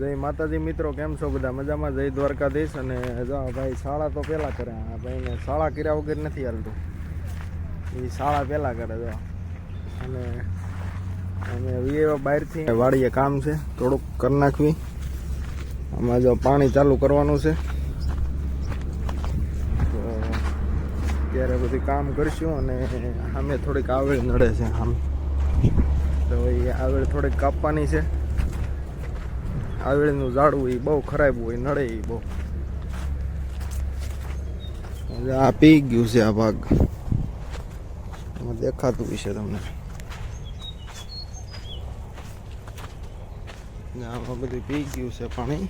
જય માતાજી મિત્રો, કેમ છો બધા? મજામાં? જય દ્વારકાધીશ. અને જો ભાઈ શાળા તો પહેલાં કરે, આ ભાઈને શાળા કર્યા વગર નથી હાલતું, એ શાળા પહેલાં કરે. જો અને અમે વીએ બહારથી વાડીએ કામ છે, થોડુંક કરી નાખવી. આમાં જો પાણી ચાલુ કરવાનું છે, તો ત્યારે બધું કામ કરીશું. અને સામે થોડીક આવેળ નડે છે આમ, તો એ આવેળ થોડીક કાપવાની છે. આવેળનું ઝાડવું એ બહુ ખરાબ હોય, નડે એ બહુ. આ પી ગયું છે આ ભાગ, એમાં દેખાતું હશે તમને. આમાં બધું પી ગયું છે પાણી,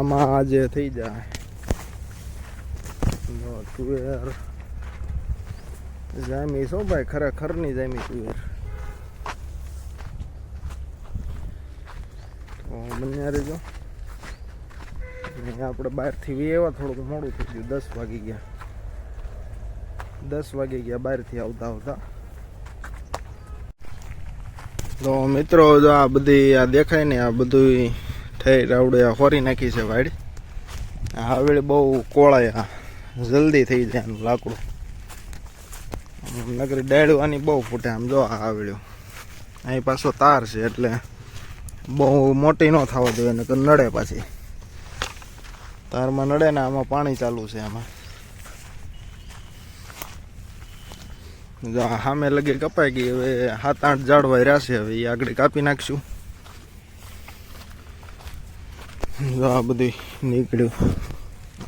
આમાં આજે થઈ જાય. તુવેર જામી શું ભાઈ, ખરેખરની જામી તુવેર. બન્યા રહેજો. આપણે બહારથી વીએવા થોડુંક મોડું થઈ ગયું, 10 વાગી ગયા. 10 વાગી ગયા બહારથી આવતા આવતા. તો મિત્રો, જો આ બધી આ દેખાય ને, આ બધું ઠેર આવડે હોરી નાખી છે વાડ. હવે બહુ કોળાય, જલ્દી થઈ જાય આનું લાકડું. નકરી ડાળવાની બહુ ફૂટે આમ. જો આ આવડ્યો અહીં પાછો તાર છે, એટલે બહુ મોટી ન થવા જોઈએ, ને નડે પાછી. તારમાં નડે ને. આમાં પાણી ચાલુ છે આમાં. જો સામે લગી કપાઈ ગઈ. હવે 7-8 ઝાડવા રહેશે, હવે એ આગળ કાપી નાખશું. જો આ બધી નીકળ્યું,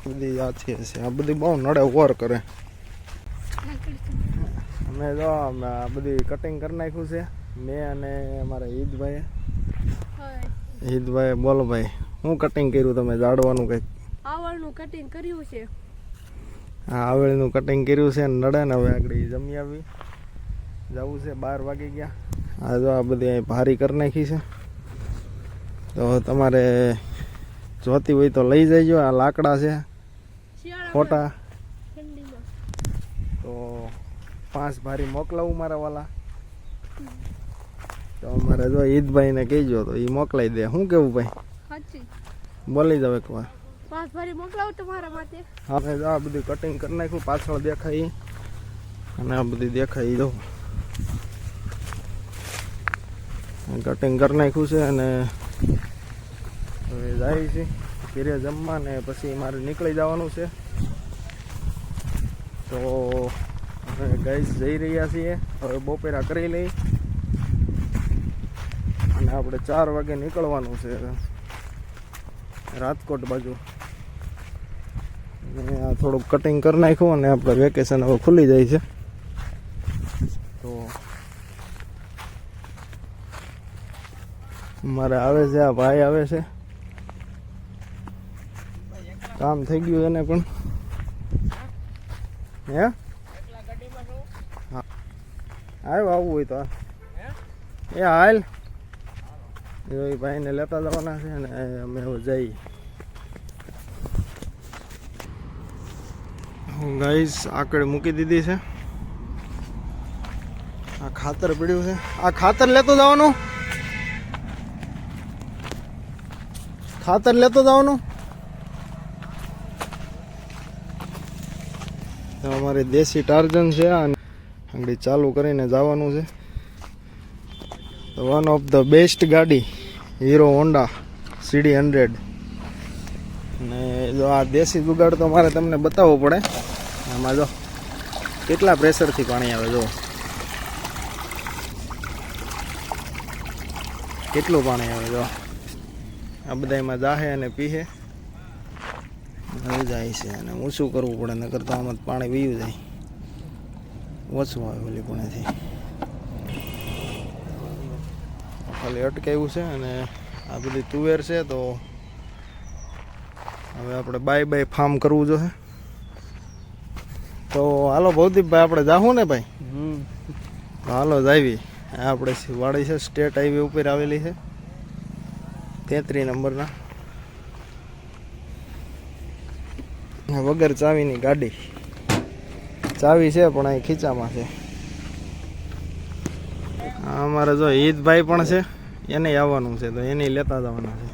બધી આથી હશે. આ બધી બહુ નડે, ઓર કરે. અમે જો આ બધી કટિંગ કરી નાખ્યું છે, મેં અને અમારા ઈદભાઈ. બોલો ભાઈ, શું કટિંગ કર્યું તમે? ઝાડવાનું કંઈક આવળનું કટિંગ કર્યું છે. હા, આવેળનું કટિંગ કર્યું છે. નડે ને. હવે આગળ જમી આવી જવું છે. 12 વાગી ગયા. આ જો આ બધી અહીં ભારી કરી નાખી છે, તો તમારે જોતી હોય તો લઈ જઈજો. આ લાકડા છે ખોટા, તો 5 ભારી મોકલાવું મારા વાલા. તો અમારે જો ઈદભાઈને કહેજો તો એ મોકલાઈ દે. શું કેવું ભાઈ? બોલી જાવ એકવાર. 5 ભારી મોકલાવું તમારા માટે. હા, આ બધું કટિંગ કરી નાખ્યું. પાછળ દેખાય અને આ બધી દેખાય. જો કટિંગ કરી નાખ્યું છે. અને હવે જાય છે ઘરે જમવા, ને પછી મારે નીકળી જવાનું છે. તો હવે ગાઈસ જઈ રહ્યા છીએ. હવે બપોરા કરી લઈ અને આપણે 4 વાગે નીકળવાનું છે રાજકોટ બાજુ. આ થોડુંક કટિંગ કરી નાખ્યું, અને આપણે વેકેશન હવે ખુલી જાય છે. તો મારે આવે છે, આ ભાઈ આવે છે. કામ થઈ ગયું એને પણ. હે હા, આવ્યો આવવું હોય તો એ હાલ. એ ભાઈને લેતા જવાના છે, અને અમે હવે જઈ. ગાઈસ આકડ મૂકી દીધી છે. આ ખાતર પડ્યું છે. આ ખાતર લેતો જવાનું, ખાતર લેતો જવાનું. અમારી દેશી ટાર્જન છે, આગળ ચાલુ કરીને જવાનું છે. વન ઓફ ધ બેસ્ટ ગાડી, હીરો હોન્ડા સીડી 100. ને જો આ દેશી જુગાડ તો મારે તમને બતાવવો પડે. આમાં જો કેટલા પ્રેશરથી પાણી આવે, જો કેટલું પાણી આવે. જો આ બધા એમાં જાહે અને પીહે જાય છે. અને ઊંચું કરવું પડે, નકર તો આમાં પાણી વીયું જાય. ઓછું આવે ઓલી પૂણેથી. ખાલી અટકાવ્યું છે. અને આ બધી તુવેર છે. તો હવે આપણે બાય ફાર્મ કરવું જોઈએ. તો હાલો ભૌતિકભાઈ, આપણે જાહું ને ભાઈ? હાલો જાવી. આપણે વાડી છે, સ્ટેટ હાઈવે ઉપર આવેલી છે, 33 નંબરના. વગર ચાવીની ગાડી. ચાવી છે પણ અહીં ખીચામાં છે. અમારે જો ઈદભાઈ પણ છે, એને આવવાનું છે, તો એને લેતા જવાના છે.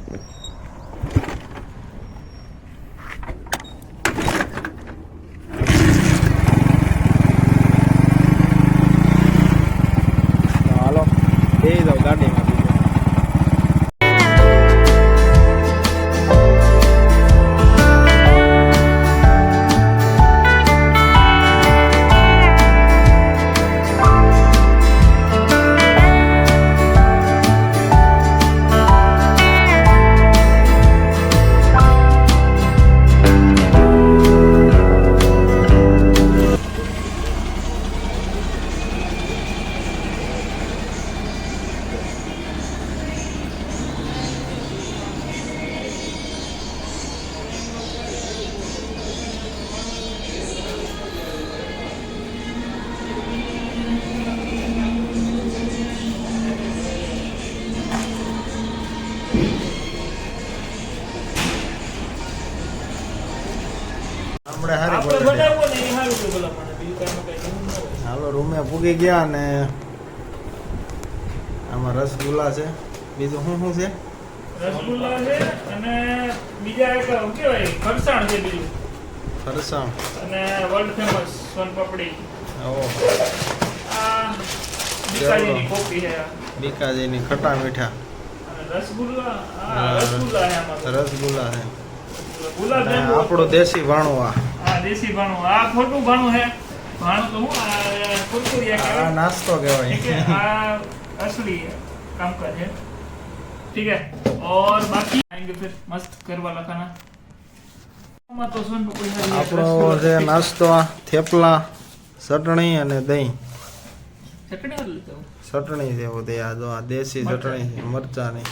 આપણે હારી આપણે પડે છે. બનાવવું ને એ સારું છે ભલા મને બીજું કાંઈ કઈ એવું ન હોય. હાલો રૂમે પૂગી ગયા અને આમાં રસગુલ્લા છે. બીજું શું છે? રસગુલ્લા છે અને બીજા એક શું કહેવાય ફરસાણ છે બીજું ફરસાણ. અને વર્લ્ડ ફેમસ સોનપાપડી ઓહો, આ બીકાજીની કોફી છે આ. બીકાજીની ખટા મીઠા અને રસગુલ્લા રસગુલ્લા છે આમાં તો. રસગુલ્લા છે. ગુલાબ અને જાંબુ આપણું દેશી ભાણું આ દેશી ભાણું આ ખોટું ભાણું છે ભાણું તો હું આ કુરકુરિયા આ કહેવાય નાસ્તો કહેવાય. ठीक है आ असली कामकाज है ठीक है और बाकी आएंगे फिर मस्त घर वाला खाना માં તો સોનપાપડી ખાલી એક આપણો રસગુલ્લો જે છે. નાસ્તો થેપલા, ચટણી અને દહીં. ચટણી વાળી લીધો ચટણી છે બધે. આ જો આ દેશી ચટણી છે મરચાની.